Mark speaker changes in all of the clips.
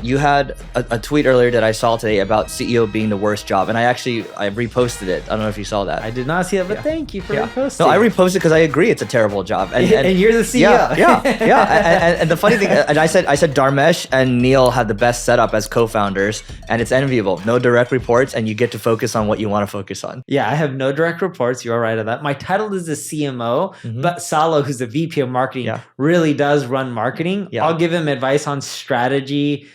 Speaker 1: You had a tweet earlier that I saw today about CEO being the worst job, and I reposted it. I don't know if you saw that.
Speaker 2: I did not see it, but thank you for reposting.
Speaker 1: No, I reposted because I agree it's a terrible job.
Speaker 2: And you're the CEO.
Speaker 1: Yeah. And the funny thing, and I said Dharmesh and Neil have the best setup as co-founders, and it's enviable. No direct reports, and you get to focus on what you want to focus on.
Speaker 2: Yeah, I have no direct reports. You're right on that. My title is the CMO, but Salo, who's the VP of marketing, really does run marketing. I'll give him advice on strategy.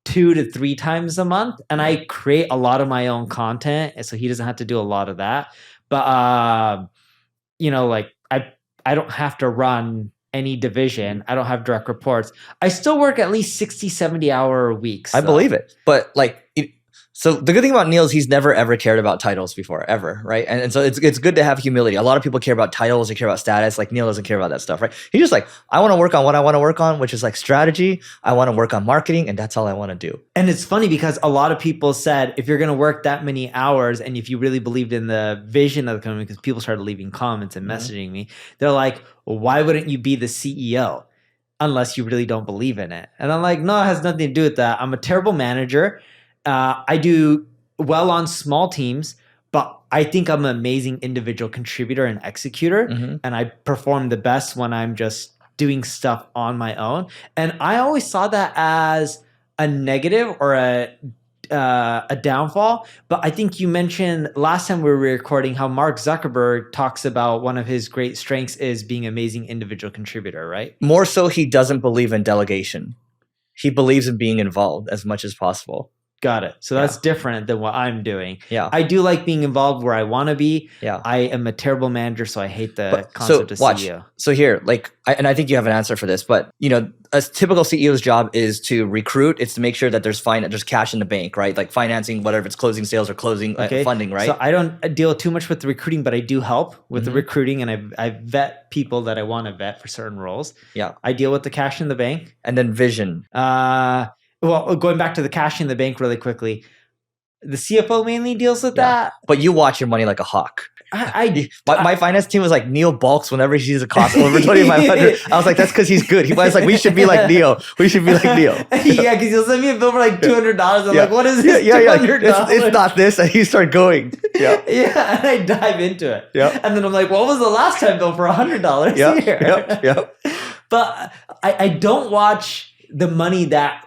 Speaker 2: 2 to 3 times a month, and I create a lot of my own content, and so he doesn't have to do a lot of that. But like I don't have to run any division. I don't have direct reports. I still work at least 60, 70 hour weeks.
Speaker 1: I believe it, but so the good thing about Neil is he's never ever cared about titles before, ever, right? And so it's good to have humility. A lot of people care about titles, they care about status. Like Neil doesn't care about that stuff, right? He's just like, I want to work on what I want to work on, which is like strategy. I want to work on marketing, and that's all I want to do.
Speaker 2: And it's funny because a lot of people said, if you're going to work that many hours, and if you really believed in the vision of the company, because people started leaving comments and messaging me, they're like, well, why wouldn't you be the CEO? Unless you really don't believe in it. And I'm like, no, it has nothing to do with that. I'm a terrible manager. I do well on small teams, but I think I'm an amazing individual contributor and executor. And I perform the best when I'm just doing stuff on my own. And I always saw that as a negative or a downfall. But I think you mentioned last time we were recording how Mark Zuckerberg talks about one of his great strengths is being an amazing individual contributor, right?
Speaker 1: More so, he doesn't believe in delegation. He believes in being involved as much as possible.
Speaker 2: Got it. So that's different than what I'm doing.
Speaker 1: Yeah.
Speaker 2: I do like being involved where I want to be.
Speaker 1: Yeah.
Speaker 2: I am a terrible manager, so I hate the concept of CEO.
Speaker 1: So here, and I think you have an answer for this, but a typical CEO's job is to recruit. It's to make sure that there's cash in the bank, right? Like financing, whatever it's closing sales or closing funding, right?
Speaker 2: So I don't deal too much with the recruiting, but I do help with the recruiting, and I vet people that I want to vet for certain roles.
Speaker 1: Yeah.
Speaker 2: I deal with the cash in the bank.
Speaker 1: And then vision.
Speaker 2: Well, going back to the cash in the bank really quickly, the CFO mainly deals with that.
Speaker 1: But you watch your money like a hawk.
Speaker 2: My
Speaker 1: finance team was like, Neil balks whenever he sees a cost over 2,500. I was like, that's because he's good. He was like, we should be like Neil. We should be like Neil.
Speaker 2: Yeah, because he'll send me a bill for like $200. I'm like, what is this $200?
Speaker 1: It's not this. And he started going. Yeah.
Speaker 2: Yeah, and I dive into it.
Speaker 1: Yeah.
Speaker 2: And then I'm like, what was the last time bill for $100 here?
Speaker 1: Yeah.
Speaker 2: But I don't watch the money that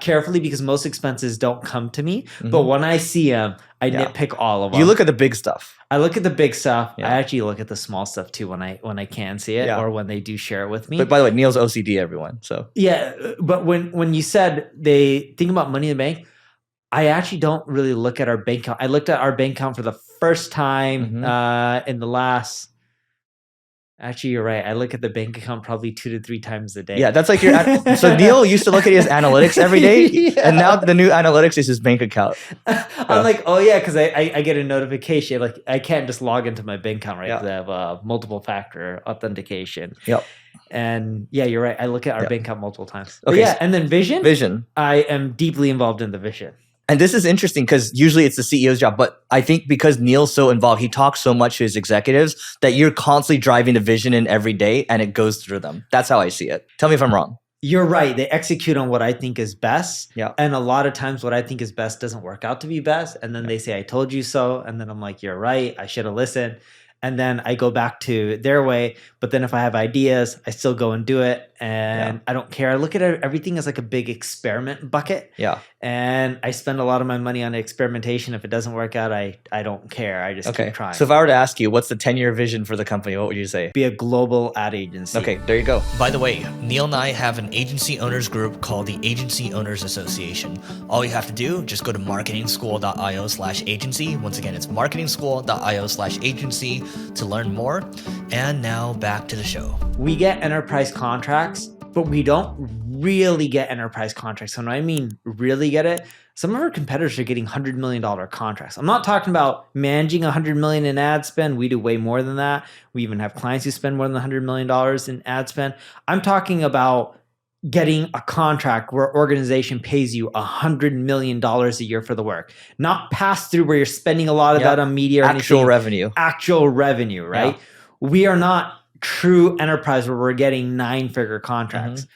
Speaker 2: carefully because most expenses don't come to me. But when I see them, I nitpick all of them.
Speaker 1: You look at the big stuff.
Speaker 2: I look at the big stuff. I actually look at the small stuff too when I can see it or when they do share it with me.
Speaker 1: But by the way, Neil's OCD, everyone. So
Speaker 2: yeah, but when you said they think about money in the bank, I actually don't really look at our bank account. I looked at our bank account for the first time in the last. Actually, you're right. I look at the bank account probably 2 to 3 times a day.
Speaker 1: Yeah, that's like so Neil used to look at his analytics every day, and now the new analytics is his bank account.
Speaker 2: I'm like, oh yeah, because I get a notification. Like I can't just log into my bank account, right? Because I have multiple factor authentication.
Speaker 1: Yep.
Speaker 2: And yeah, you're right. I look at our bank account multiple times.
Speaker 1: Okay.
Speaker 2: But yeah, and then vision.
Speaker 1: Vision.
Speaker 2: I am deeply involved in the vision.
Speaker 1: And this is interesting because usually it's the CEO's job, but I think because Neil's so involved, he talks so much to his executives that you're constantly driving the vision in every day and it goes through them. That's how I see it. Tell me if I'm wrong.
Speaker 2: You're right. They execute on what I think is best.
Speaker 1: Yeah.
Speaker 2: And a lot of times what I think is best doesn't work out to be best. And then they say, I told you so. And then I'm like, you're right. I should have listened. And then I go back to their way. But then if I have ideas, I still go and do it. And I don't care. I look at everything as like a big experiment bucket.
Speaker 1: Yeah.
Speaker 2: And I spend a lot of my money on experimentation. If it doesn't work out, I don't care. I just keep trying.
Speaker 1: So if I were to ask you, what's the 10-year vision for the company? What would you say?
Speaker 2: Be a global ad agency.
Speaker 1: Okay, there you go.
Speaker 3: By the way, Neil and I have an agency owners group called the Agency Owners Association. All you have to do, just go to marketingschool.io/agency. Once again, it's marketingschool.io/agency to learn more. And now back to the show.
Speaker 2: We get enterprise contracts, but we don't really get enterprise contracts. And when I mean really get it, some of our competitors are getting $100 million contracts. I'm not talking about managing $100 million in ad spend. We do way more than that. We even have clients who spend more than $100 million in ad spend. I'm talking about getting a contract where organization pays you $100 million a year for the work, not pass through where you're spending a lot of that on media or
Speaker 1: actual
Speaker 2: anything. Actual revenue, right?
Speaker 1: Yeah.
Speaker 2: We are not true enterprise where we're getting 9-figure contracts.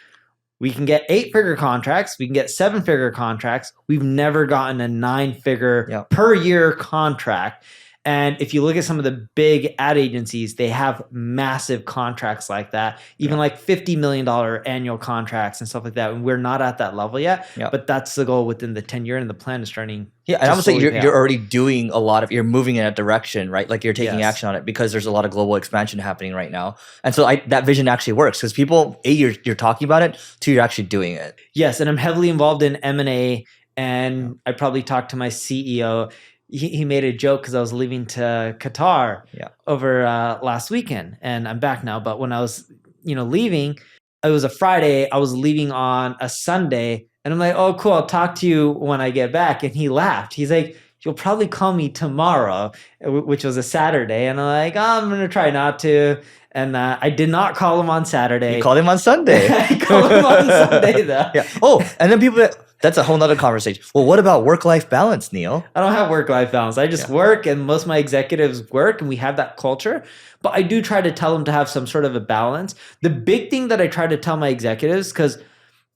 Speaker 2: We can get 8-figure contracts. We can get 7-figure contracts. We've never gotten a 9-figure per year contract. And if you look at some of the big ad agencies, they have massive contracts like that, even like $50 million annual contracts and stuff like that. And we're not at that level yet, but that's the goal within the 10-year, and the plan is starting.
Speaker 1: Yeah, and I would say you're already doing a lot of, you're moving in a direction, right? Like you're taking action on it because there's a lot of global expansion happening right now. And so that vision actually works because people, A, you're talking about it, 2, you're actually doing it.
Speaker 2: Yes, and I'm heavily involved in M&A, and I probably talked to my CEO. He made a joke because I was leaving to Qatar over last weekend, and I'm back now. But when I was, leaving, it was a Friday. I was leaving on a Sunday, and I'm like, "Oh, cool. I'll talk to you when I get back." And he laughed. He's like, "You'll probably call me tomorrow," which was a Saturday. And I'm like, "Oh, I'm gonna try not to." And I did not call him on Saturday.
Speaker 1: You called him on Sunday.
Speaker 2: I called him on Sunday though.
Speaker 1: Yeah. Oh, and then people. That's a whole nother conversation. Well, what about work-life balance, Neil?
Speaker 2: I don't have work-life balance. I just work, and most of my executives work, and we have that culture. But I do try to tell them to have some sort of a balance. The big thing that I try to tell my executives, because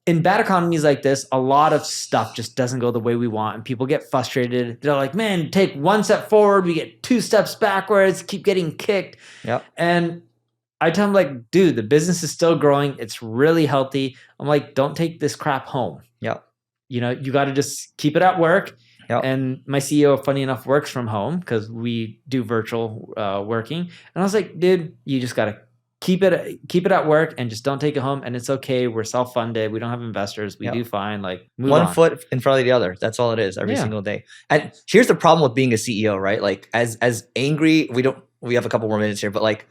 Speaker 2: in bad economies like this, a lot of stuff just doesn't go the way we want, and people get frustrated. They're like, "Man, take 1 step forward, we get 2 steps backwards, keep getting kicked."
Speaker 1: Yep.
Speaker 2: And I tell them, like, "Dude, the business is still growing. It's really healthy." I'm like, "Don't take this crap home."
Speaker 1: Yep.
Speaker 2: You got to just keep it at work.
Speaker 1: Yep.
Speaker 2: And my CEO, funny enough, works from home because we do virtual working. And I was like, "Dude, you just got to keep it at work and just don't take it home. And it's okay. We're self-funded. We don't have investors. We do fine. Like, move
Speaker 1: one
Speaker 2: on."
Speaker 1: foot in front of the other. That's all it is every single day. And here's the problem with being a CEO, right? Like as angry, we have a couple more minutes here, but like,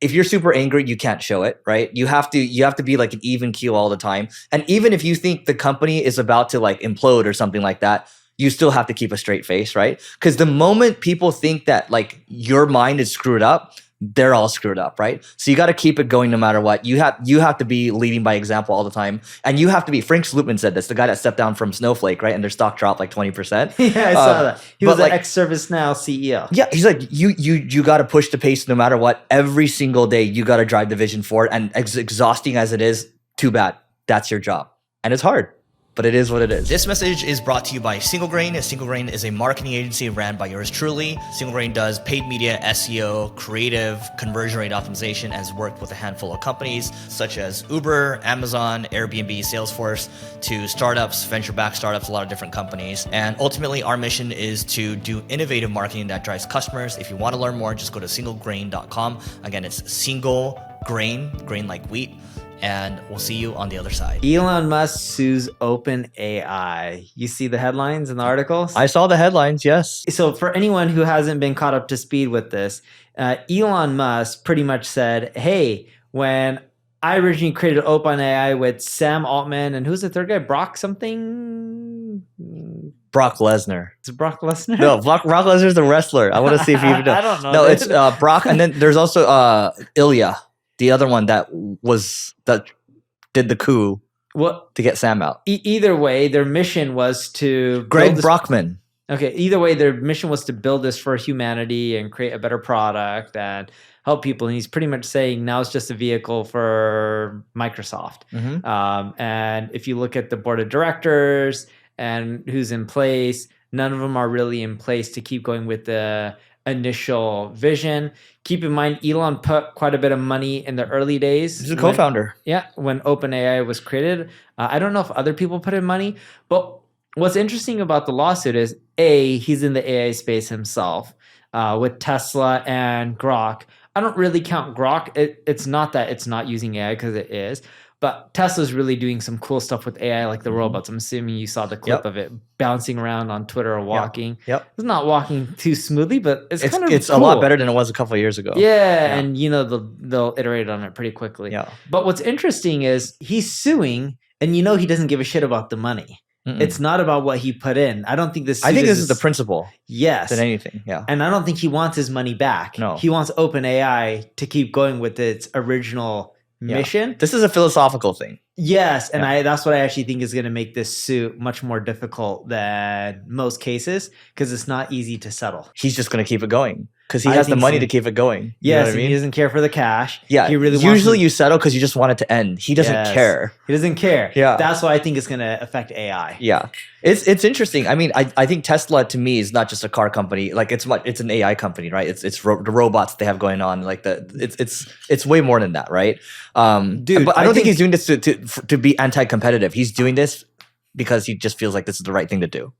Speaker 1: if you're super angry, you can't show it, right? You have to be like an even keel all the time. And even if you think the company is about to like implode or something like that, you still have to keep a straight face, right? Because the moment people think that like your mind is screwed up, they're all screwed up, right? So you got to keep it going no matter what. You have to be leading by example all the time. And you have to be, Frank Slootman said this, the guy that stepped down from Snowflake, right? And their stock dropped like 20%.
Speaker 2: Yeah, I saw that. He was an
Speaker 1: like,
Speaker 2: ex-ServiceNow CEO.
Speaker 1: Yeah, he's like, you got to push the pace no matter what. Every single day, you got to drive the vision forward. And as exhausting as it is, too bad. That's your job. And it's hard, but it is what it is.
Speaker 3: This message is brought to you by Single Grain. Single Grain is a marketing agency ran by yours truly. Single Grain does paid media, SEO, creative, conversion rate optimization, and has worked with a handful of companies such as Uber, Amazon, Airbnb, Salesforce, to startups, venture-backed startups, a lot of different companies. And ultimately, our mission is to do innovative marketing that drives customers. If you want to learn more, just go to singlegrain.com. Again, it's single grain like wheat. And we'll see you on the other side.
Speaker 2: Elon Musk sues OpenAI. You see the headlines and the articles?
Speaker 1: I saw the headlines, yes.
Speaker 2: So for anyone who hasn't been caught up to speed with this, Elon Musk pretty much said, "Hey, when I originally created OpenAI with Sam Altman and who's the third guy? Brock something?
Speaker 1: Brock Lesnar.
Speaker 2: Is it Brock Lesnar?
Speaker 1: No, Brock Lesnar's the wrestler. I want to see if you even know.
Speaker 2: I don't know.
Speaker 1: No, it's Brock. And then there's also Ilya, the other one that did the coup to get Sam out.
Speaker 2: Either way, their mission was to
Speaker 1: Greg Brockman.
Speaker 2: Okay, either way, their mission was to build this for humanity and create a better product and help people. And he's pretty much saying now it's just a vehicle for Microsoft.
Speaker 1: Mm-hmm.
Speaker 2: And if you look at the board of directors and who's in place, none of them are really in place to keep going with the initial vision. Keep in mind, Elon put quite a bit of money in the early days.
Speaker 1: He's a co-founder.
Speaker 2: Yeah, when OpenAI was created. I don't know if other people put in money, but what's interesting about the lawsuit is, A, he's in the AI space himself with Tesla and Grok. I don't really count Grok. It's not that it's not using AI, because it is. But Tesla's really doing some cool stuff with AI, like the robots. I'm assuming you saw the clip of it bouncing around on Twitter or walking.
Speaker 1: Yep.
Speaker 2: It's not walking too smoothly, but it's kind of
Speaker 1: It's
Speaker 2: cool.
Speaker 1: a lot better than it was a couple of years ago.
Speaker 2: Yeah, and they'll iterate on it pretty quickly.
Speaker 1: Yeah.
Speaker 2: But what's interesting is he's suing, and he doesn't give a shit about the money.
Speaker 1: Mm-mm.
Speaker 2: It's not about what he put in. I don't think this.
Speaker 1: I think this is the principle.
Speaker 2: Yes.
Speaker 1: Than anything. Yeah.
Speaker 2: And I don't think he wants his money back.
Speaker 1: No.
Speaker 2: He wants OpenAI to keep going with its original mission.
Speaker 1: This is a philosophical thing.
Speaker 2: Yes, and that's what I actually think is going to make this suit much more difficult than most cases, because it's not easy to settle.
Speaker 1: He's just going to keep it going because he
Speaker 2: I
Speaker 1: has the
Speaker 2: think
Speaker 1: money
Speaker 2: so.
Speaker 1: to keep it going. You know
Speaker 2: Yes,
Speaker 1: what I
Speaker 2: and
Speaker 1: mean?
Speaker 2: he doesn't care for the cash.
Speaker 1: Yeah,
Speaker 2: he really
Speaker 1: usually
Speaker 2: wants
Speaker 1: you settle because you just want it to end. He doesn't
Speaker 2: Yes.
Speaker 1: care.
Speaker 2: He doesn't care.
Speaker 1: Yeah.
Speaker 2: That's why I think it's going to affect AI.
Speaker 1: Yeah, it's interesting. I mean, I think Tesla to me is not just a car company. Like it's an AI company, right? It's the robots they have going on. Like it's way more than that, right?
Speaker 2: Dude,
Speaker 1: but I
Speaker 2: I
Speaker 1: don't think he's
Speaker 2: think-
Speaker 1: doing this to be anti-competitive. He's doing this because he just feels like this is the right thing to do.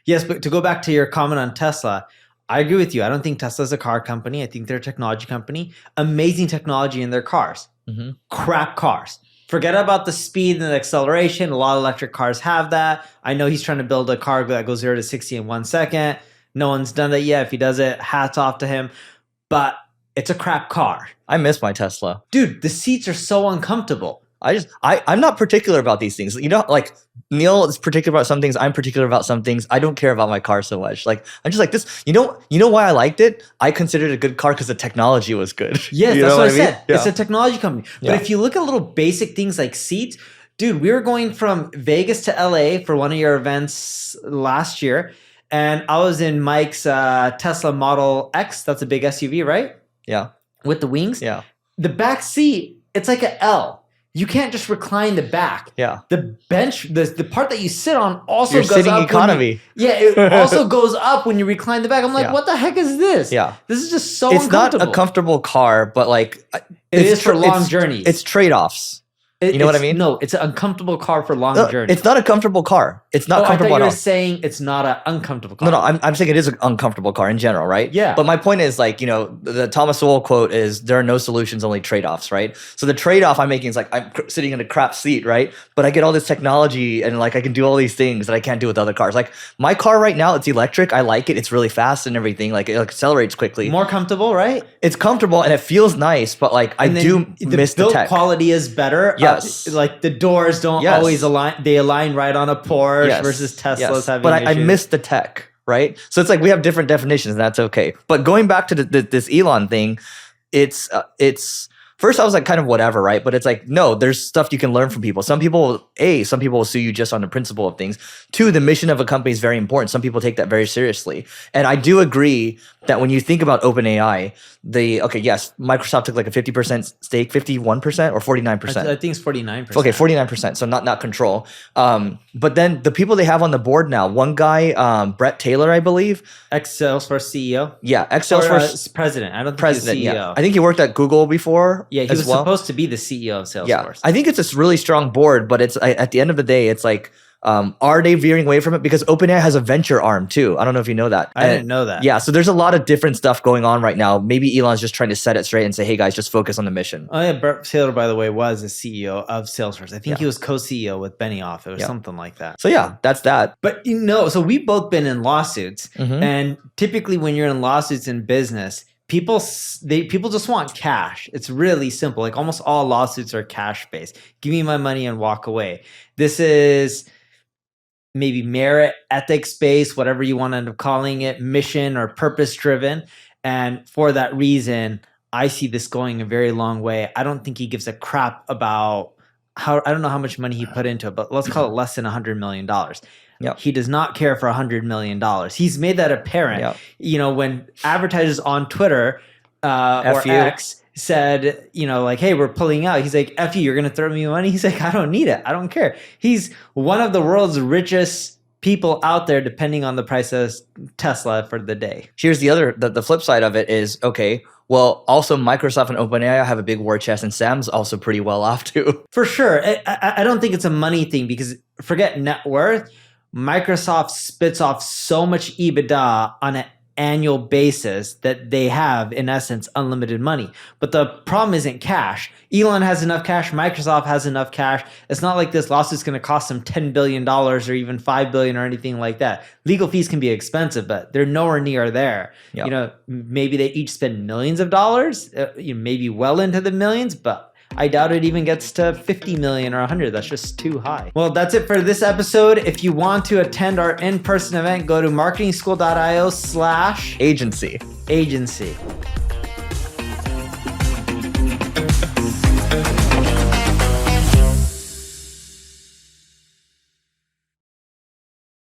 Speaker 2: Yes, but to go back to your comment on Tesla, I agree with you. I don't think Tesla's a car company. I think they're a technology company. Amazing technology in their cars.
Speaker 1: Mm-hmm.
Speaker 2: Crap cars. Forget about the speed and the acceleration. A lot of electric cars have that. I know he's trying to build a car that goes 0 to 60 in 1 second. No one's done that yet. If he does it, hats off to him. But it's a crap car.
Speaker 1: I miss my Tesla.
Speaker 2: Dude, the seats are so uncomfortable.
Speaker 1: I'm not particular about these things. You know, like Neil is particular about some things. I'm particular about some things. I don't care about my car so much. Like I'm just like this. You know why I liked it? I considered it a good car because the technology was good.
Speaker 2: Yes,
Speaker 1: You
Speaker 2: that's
Speaker 1: know
Speaker 2: what I
Speaker 1: mean?
Speaker 2: said.
Speaker 1: Yeah.
Speaker 2: It's a technology company. But
Speaker 1: Yeah.
Speaker 2: if you look at little basic things like seats, dude, we were going from Vegas to LA for one of your events last year. And I was in Mike's Tesla Model X. That's a big SUV, right?
Speaker 1: Yeah.
Speaker 2: With the wings.
Speaker 1: Yeah.
Speaker 2: The back seat, it's like an L. You can't just recline the back.
Speaker 1: Yeah.
Speaker 2: The bench, the part that you sit on also
Speaker 1: You're
Speaker 2: goes
Speaker 1: sitting
Speaker 2: up. when
Speaker 1: economy.
Speaker 2: it also goes up when you recline the back. I'm like,
Speaker 1: Yeah.
Speaker 2: what the heck is this?
Speaker 1: Yeah.
Speaker 2: This is just so
Speaker 1: It's not
Speaker 2: uncomfortable.
Speaker 1: a comfortable car, but like
Speaker 2: It is for long
Speaker 1: it's-
Speaker 2: journeys.
Speaker 1: It's trade-offs. You know what I mean?
Speaker 2: No, it's an uncomfortable car for long
Speaker 1: No,
Speaker 2: journeys.
Speaker 1: it's not a comfortable car. It's not
Speaker 2: I thought
Speaker 1: comfortable
Speaker 2: you
Speaker 1: at
Speaker 2: were
Speaker 1: all.
Speaker 2: saying it's not an uncomfortable car.
Speaker 1: No, I'm saying it is an uncomfortable car in general, right?
Speaker 2: Yeah.
Speaker 1: But my point is like, the Thomas Sowell quote is there are no solutions, only trade-offs, right? So the trade-off I'm making is like I'm sitting in a crap seat, right? But I get all this technology and like I can do all these things that I can't do with other cars. Like my car right now, it's electric. I like it. It's really fast and everything. Like it accelerates quickly.
Speaker 2: More comfortable, right?
Speaker 1: It's comfortable and it feels nice, but like I
Speaker 2: And then
Speaker 1: do miss the
Speaker 2: build
Speaker 1: tech.
Speaker 2: quality is better.
Speaker 1: Yes.
Speaker 2: Like the doors don't
Speaker 1: Yes.
Speaker 2: always align. They align right on a Porsche versus Tesla's having
Speaker 1: but I
Speaker 2: issues.
Speaker 1: miss the tech, right? So it's like we have different definitions, and that's okay. But going back to this Elon thing, it's first I was like kind of whatever, right? But it's like no, there's stuff you can learn from people. Some people will sue you just on the principle of things. Two, the mission of a company is very important. Some people take that very seriously, and I do agree that when you think about OpenAI, yes, Microsoft took like a 50% stake, 51% or 49%.
Speaker 2: I think it's 49%.
Speaker 1: Okay, 49%. So not control. But then the people they have on the board now, one guy, Brett Taylor, I believe.
Speaker 2: Ex-Salesforce CEO.
Speaker 1: Yeah,
Speaker 2: Or,
Speaker 1: ex-Salesforce
Speaker 2: president. I don't think
Speaker 1: president.
Speaker 2: he's CEO.
Speaker 1: Yeah, I think he worked at Google before.
Speaker 2: Yeah, he
Speaker 1: as
Speaker 2: was
Speaker 1: well.
Speaker 2: supposed to be the CEO of Salesforce.
Speaker 1: Yeah, I think it's a really strong board, but it's at the end of the day, it's like, are they veering away from it? Because OpenAI has a venture arm too. I don't know if you know that.
Speaker 2: I didn't know that.
Speaker 1: Yeah, so there's a lot of different stuff going on right now. Maybe Elon's just trying to set it straight and say, hey guys, just focus on the mission.
Speaker 2: Oh yeah, Brett Taylor, by the way, was the CEO of Salesforce. I think
Speaker 1: Yeah.
Speaker 2: he was co-CEO with Benioff or
Speaker 1: Yeah.
Speaker 2: something like that.
Speaker 1: So yeah, that's that.
Speaker 2: But so we've both been in lawsuits,
Speaker 1: Mhm.
Speaker 2: and typically when you're in lawsuits in business, people just want cash. It's really simple. Like almost all lawsuits are cash based. Give me my money and walk away. This is maybe merit, ethics based, whatever you want to end up calling it, mission or purpose driven. And for that reason, I see this going a very long way. I don't think he gives a crap about I don't know how much money he put into it, but let's call it less than $100 million.
Speaker 1: Yep.
Speaker 2: He does not care for $100 million. He's made that apparent.
Speaker 1: Yep.
Speaker 2: When advertisers on Twitter or
Speaker 1: F you.
Speaker 2: X said, like, hey, we're pulling out. He's like, F you, you're going to throw me money? He's like, I don't need it. I don't care. He's one of the world's richest people out there, depending on the price of Tesla for the day.
Speaker 1: Here's the flip side of it is, okay, well, also Microsoft and OpenAI have a big war chest, and Sam's also pretty well off too.
Speaker 2: For sure. I don't think it's a money thing because forget net worth. Microsoft spits off so much EBITDA on an annual basis that they have, in essence, unlimited money. But the problem isn't cash. Elon has enough cash. Microsoft has enough cash. It's not like this lawsuit's going to cost them $10 billion or even $5 billion or anything like that. Legal fees can be expensive, but they're nowhere near there.
Speaker 1: Yep.
Speaker 2: Maybe they each spend millions of dollars, maybe well into the millions, but I doubt it even gets to 50 million or 100. That's just too high. Well, that's it for this episode. If you want to attend our in-person event, go to marketingschool.io/agency.
Speaker 1: Agency.